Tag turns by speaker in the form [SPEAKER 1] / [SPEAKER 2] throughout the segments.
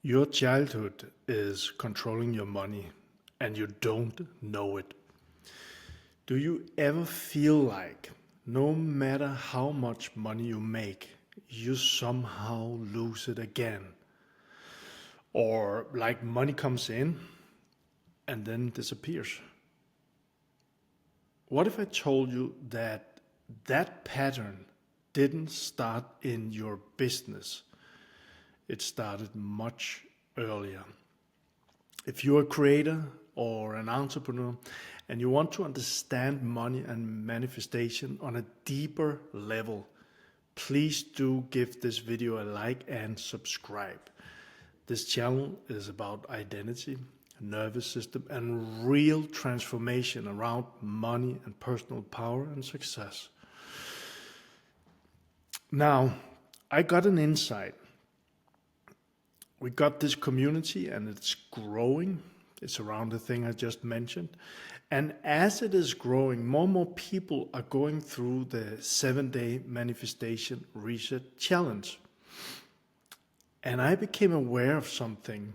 [SPEAKER 1] Your childhood is controlling your money and you don't know it. Do you ever feel like no matter how much money you make, you somehow lose it again? Or like money comes in and then disappears? What if I told you that that pattern didn't start in your business? It started much earlier. If you're a creator or an entrepreneur and you want to understand money and manifestation on a deeper level, please do give this video a like and subscribe. This channel is about identity, nervous system, and real transformation around money and personal power and success. Now, I got an insight. We got this community and it's growing. It's around the thing I just mentioned. And as it is growing, more and more people are going through the 7-day manifestation reset challenge. And I became aware of something,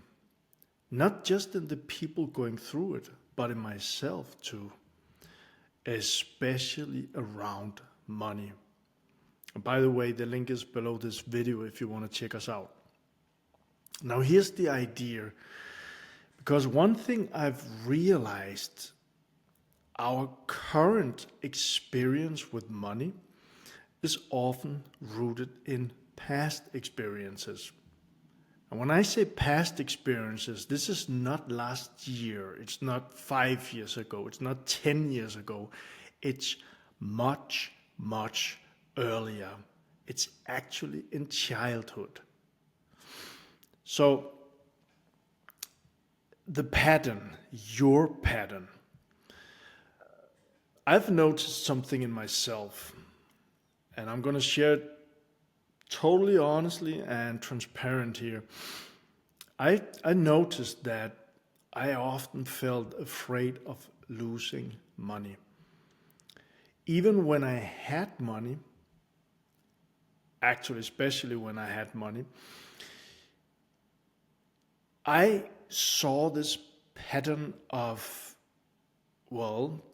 [SPEAKER 1] not just in the people going through it, but in myself too, especially around money. And by the way, the link is below this video if you want to check us out. Now here's the idea, because one thing I've realized, our current experience with money is often rooted in past experiences. And when I say past experiences, this is not last year, it's not 5 years ago, it's not 10 years ago, it's much, much earlier. It's actually in childhood. So the pattern, your pattern, I've noticed something in myself, and I'm going to share it totally honestly and transparent here. I noticed that I often felt afraid of losing money. Even when I had money, actually especially when I had money, I saw this pattern of, well,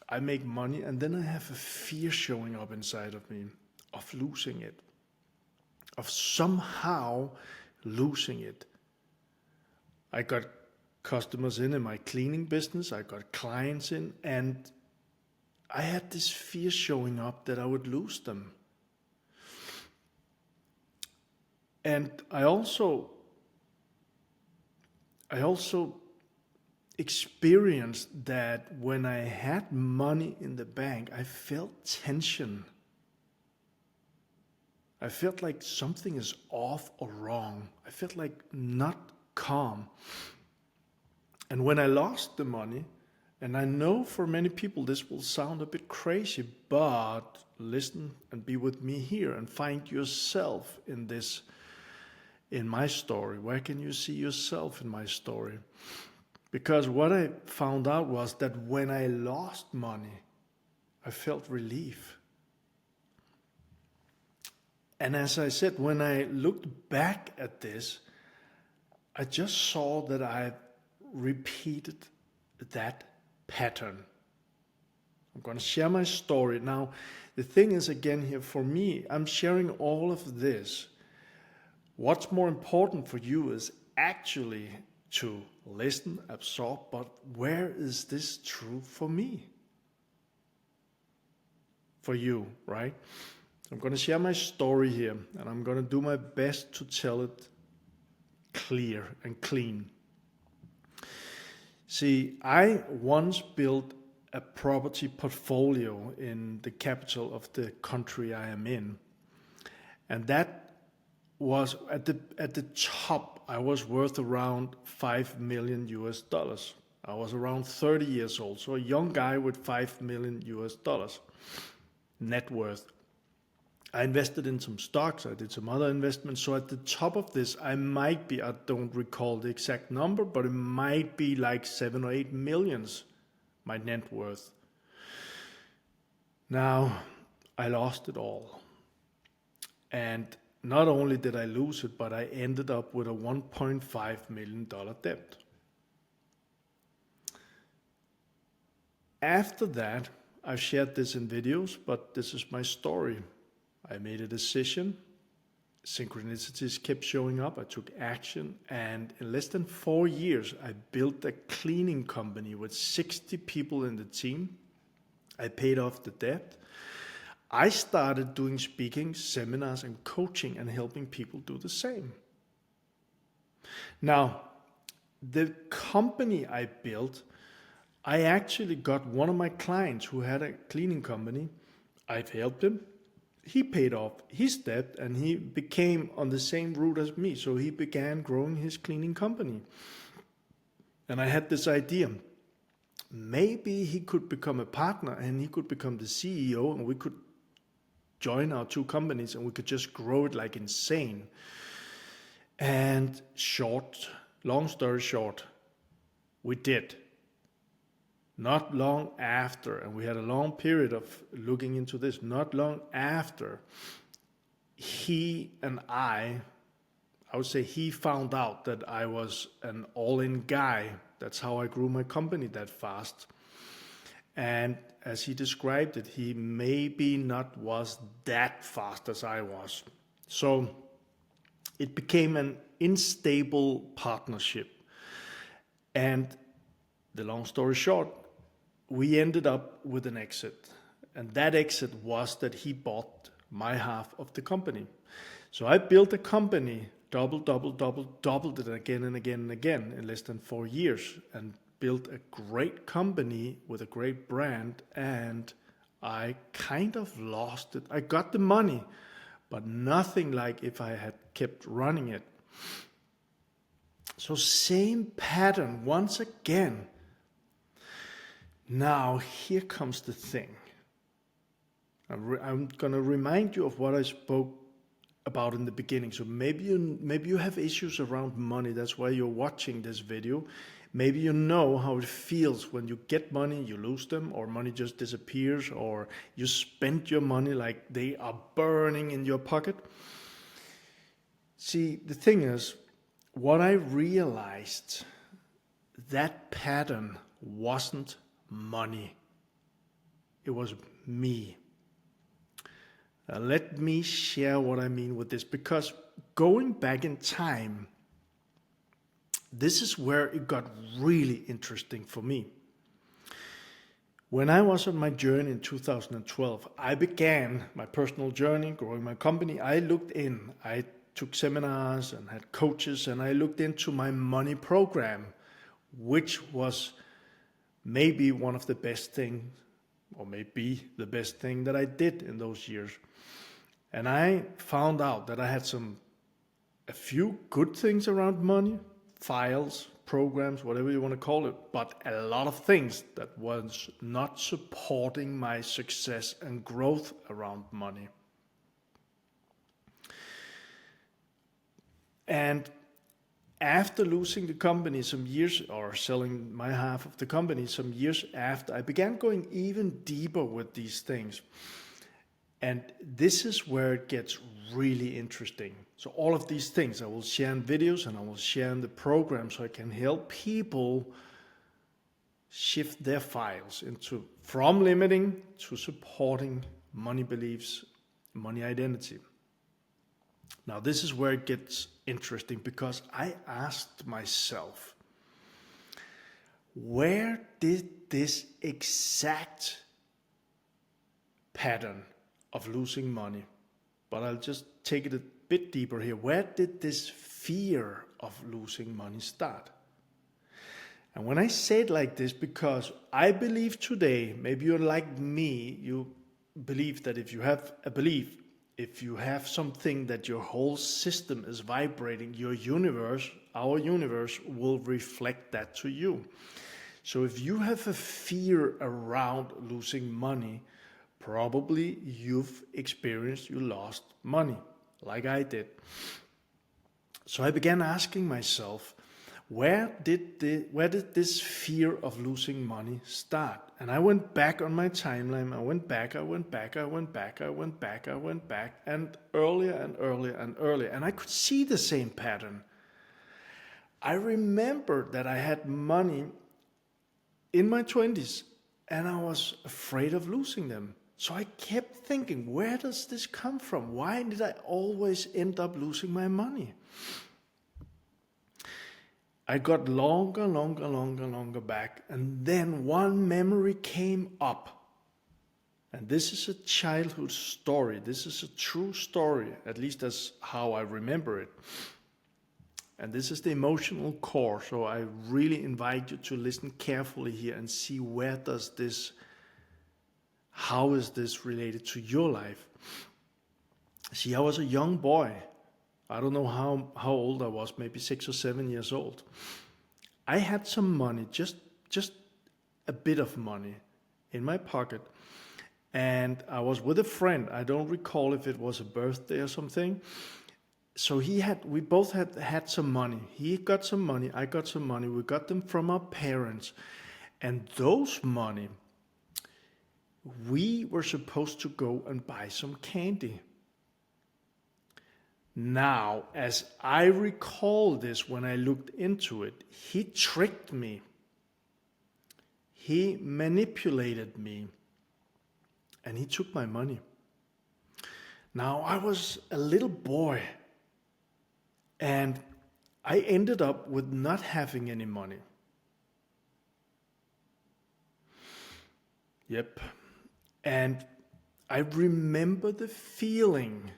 [SPEAKER 1] I make money and then I have a fear showing up inside of me of losing it, of somehow losing it. I got customers in my cleaning business, I got clients in, and I had this fear showing up that I would lose them. And I also experienced that when I had money in the bank, I felt tension. I felt like something is off or wrong. I felt like not calm. And when I lost the money, and I know for many people this will sound a bit crazy, but listen and be with me here and find yourself in this, in my story. Where can you see yourself in my story? Because what I found out was that when I lost money, I felt relief. And as I said, when I looked back at this, I just saw that I repeated that pattern. I'm going to share my story. Now, the thing is, again here, for me, I'm sharing all of this. What's more important for you is actually to listen, absorb, but where is this true for me? For you, right? I'm going to share my story here, and I'm going to do my best to tell it clear and clean. See, I once built a property portfolio in the capital of the country I am in, and that was at the top. I was worth around $5 million US. I was around 30 years old, so a young guy with $5 million US net worth. I invested in some stocks, I did some other investments. So at the top of this, I might be, I don't recall the exact number, but it might be like 7 or 8 millions, my net worth. Now, I lost it all. And not only did I lose it, but I ended up with a $1.5 million debt. After that, I've shared this in videos, but this is my story. I made a decision. Synchronicities kept showing up. I took action, and in less than 4 years, I built a cleaning company with 60 people in the team. I paid off the debt. I started doing speaking, seminars, and coaching and helping people do the same. Now, the company I built, I actually got one of my clients who had a cleaning company. I've helped him. He paid off his debt and he became on the same route as me. So he began growing his cleaning company. And I had this idea. Maybe he could become a partner and he could become the CEO, and we could join our two companies and we could just grow it like insane. And long story short, we did. Not long after, and we had a long period of looking into this, not long after, he and I would say he found out that I was an all-in guy. That's how I grew my company that fast. And as he described it, he maybe not was that fast as I was. So it became an unstable partnership. And the long story short, we ended up with an exit. And that exit was that he bought my half of the company. So I built a company, doubled it again and again and again in less than 4 years, and built a great company with a great brand, and I kind of lost it. I got the money, but nothing like if I had kept running it. So same pattern once again. Now, here comes the thing. I'm going to remind you of what I spoke about in the beginning. So maybe you have issues around money. That's why you're watching this video. Maybe you know how it feels when you get money, you lose them, or money just disappears, or you spend your money like they are burning in your pocket. See, the thing is, what I realized, that pattern wasn't money. It was me. Let me share what I mean with this, because going back in time, this is where it got really interesting for me. When I was on my journey in 2012, I began my personal journey, growing my company. I took seminars and had coaches, and I looked into my money program, which was maybe one of the best things, or maybe the best thing that I did in those years. And I found out that I had a few good things around money, files, programs, whatever you want to call it, but a lot of things that was not supporting my success and growth around money. And after losing the company some years, or selling my half of the company some years after, I began going even deeper with these things. And this is where it gets really interesting. So all of these things I will share in videos, and I will share in the program, so I can help people shift their files from limiting to supporting money beliefs, money identity. Now, this is where it gets interesting, because I asked myself, where did this exact pattern of losing money, but I'll just take it a bit deeper here, where did this fear of losing money start? And when I say it like this, because I believe today, maybe you're like me, you believe that if you have a belief, if you have something that your whole system is vibrating, your universe, our universe, will reflect that to you. So if you have a fear around losing money, probably you've experienced you lost money, like I did. So I began asking myself, where did this fear of losing money start? And I went back on my timeline. I went back, and earlier and earlier and earlier. And I could see the same pattern. I remember that I had money in my 20s and I was afraid of losing them. So I kept thinking, where does this come from? Why did I always end up losing my money? I got longer back, and then one memory came up. And this is a childhood story. This is a true story, at least that's how I remember it. And this is the emotional core, so I really invite you to listen carefully here and see how is this related to your life. See, I was a young boy. I don't know how old I was, maybe 6 or 7 years old. I had some money, just a bit of money in my pocket. And I was with a friend. I don't recall if it was a birthday or something. So we both had some money. He got some money, I got some money. We got them from our parents. And those money, we were supposed to go and buy some candy. Now, as I recall this when I looked into it, he tricked me. He manipulated me. And he took my money. Now, I was a little boy. And I ended up with not having any money. Yep. And I remember the feeling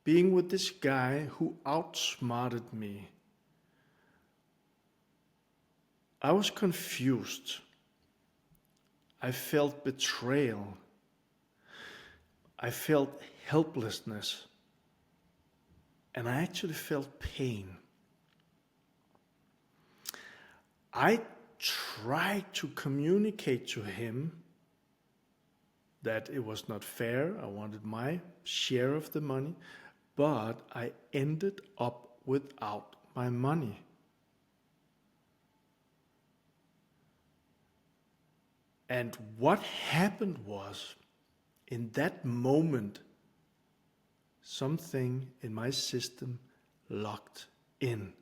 [SPEAKER 1] being with this guy who outsmarted me. I was confused. I felt betrayal. I felt helplessness. And I actually felt pain. I tried to communicate to him that it was not fair. I wanted my share of the money, but I ended up without my money. And what happened was, in that moment, something in my system locked in.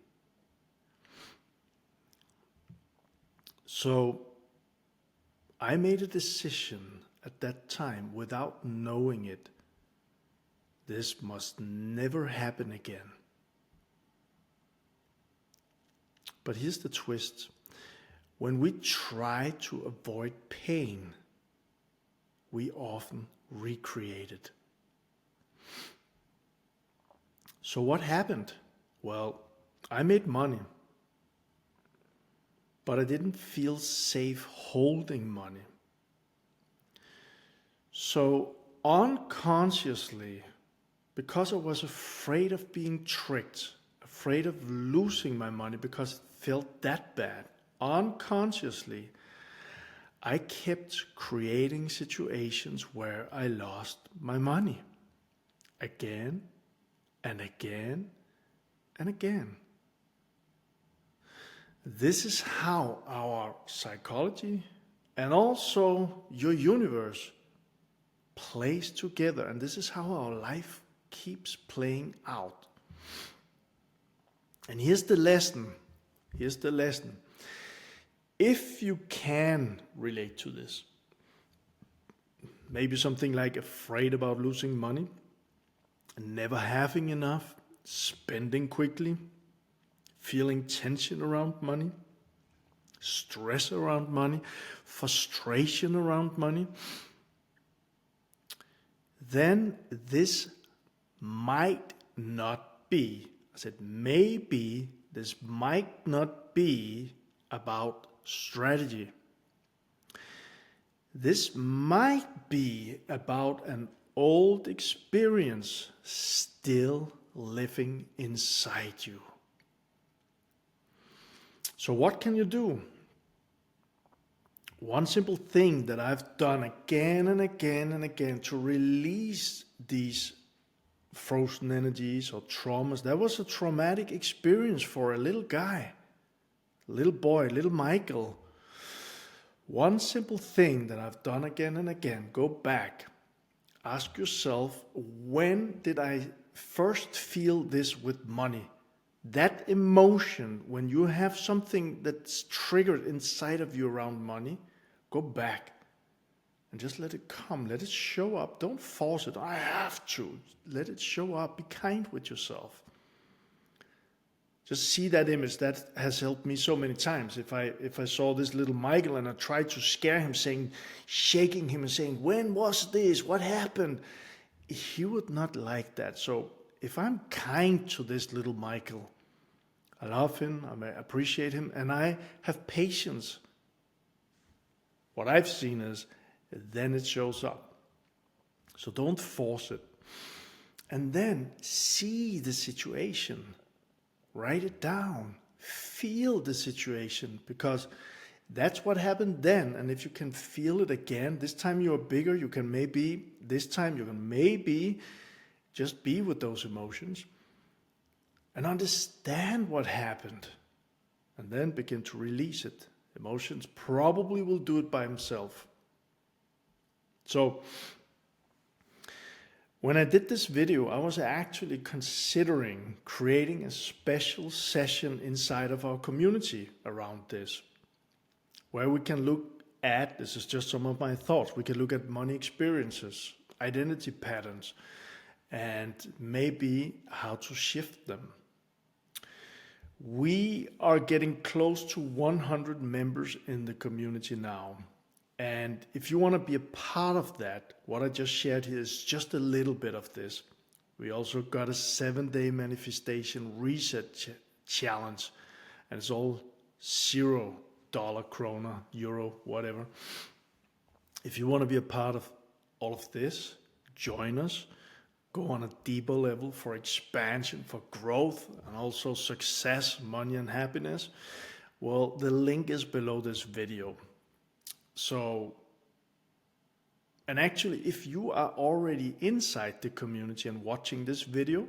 [SPEAKER 1] So I made a decision at that time without knowing it. This must never happen again. But here's the twist. When we try to avoid pain, we often recreate it. So what happened? Well, I made money, but I didn't feel safe holding money. So unconsciously, because I was afraid of being tricked, afraid of losing my money because it felt that bad, unconsciously, I kept creating situations where I lost my money again and again and again. This is how our psychology and also your universe plays together, and this is how our life keeps playing out. And here's the lesson. If you can relate to this, maybe something like afraid about losing money, never having enough, spending quickly, feeling tension around money, stress around money, frustration around money, then this might not be, I said maybe, this might not be about strategy. This might be about an old experience still living inside you. So what can you do? One simple thing that I've done again and again and again to release these frozen energies or traumas. That was a traumatic experience for a little guy, little boy, little Michael. One simple thing that I've done again and again, go back, ask yourself, when did I first feel this with money? That emotion, when you have something that's triggered inside of you around money, go back and just let it come, let it show up. Don't force it, I have to. Let it show up, be kind with yourself. Just see that image. That has helped me so many times. If I saw this little Michael and I tried to scare him, shaking him and saying, when was this? What happened? He would not like that. So if I'm kind to this little Michael, I love him, I appreciate him, and I have patience. What I've seen is, then it shows up. So don't force it. And then see the situation. Write it down. Feel the situation, because that's what happened then. And if you can feel it again, this time you're bigger, you can maybe just be with those emotions and understand what happened, and then begin to release it. Emotions probably will do it by himself. So when I did this video, I was actually considering creating a special session inside of our community around this, where we can look at, this is just some of my thoughts, we can look at money experiences, identity patterns, and maybe how to shift them. We are getting close to 100 members in the community now. And if you want to be a part of that, what I just shared here is just a little bit of this. We also got a 7-day manifestation reset challenge, and it's all $0, krona, euro, whatever. If you want to be a part of all of this, join us. Go on a deeper level for expansion, for growth, and also success, money, and happiness. Well, the link is below this video. So, and actually, if you are already inside the community and watching this video,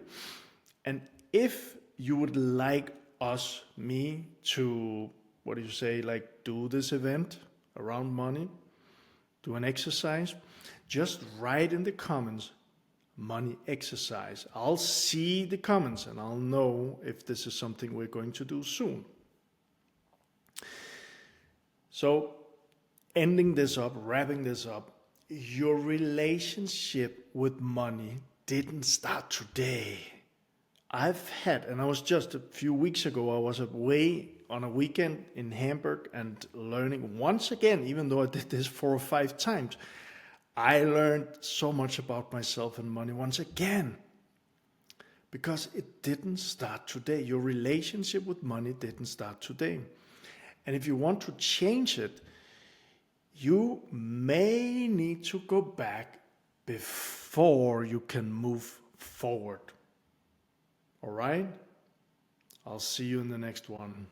[SPEAKER 1] and if you would like me to, do this event around money, do an exercise, just write in the comments, money exercise. I'll see the comments and I'll know if this is something we're going to do soon. So, ending this up, wrapping this up, your relationship with money didn't start today. I've had, and I was just a few weeks ago, I was away on a weekend in Hamburg and learning once again, even though I did this 4 or 5 times, I learned so much about myself and money once again. Because it didn't start today. Your relationship with money didn't start today. And if you want to change it, you may need to go back before you can move forward. All right? I'll see you in the next one.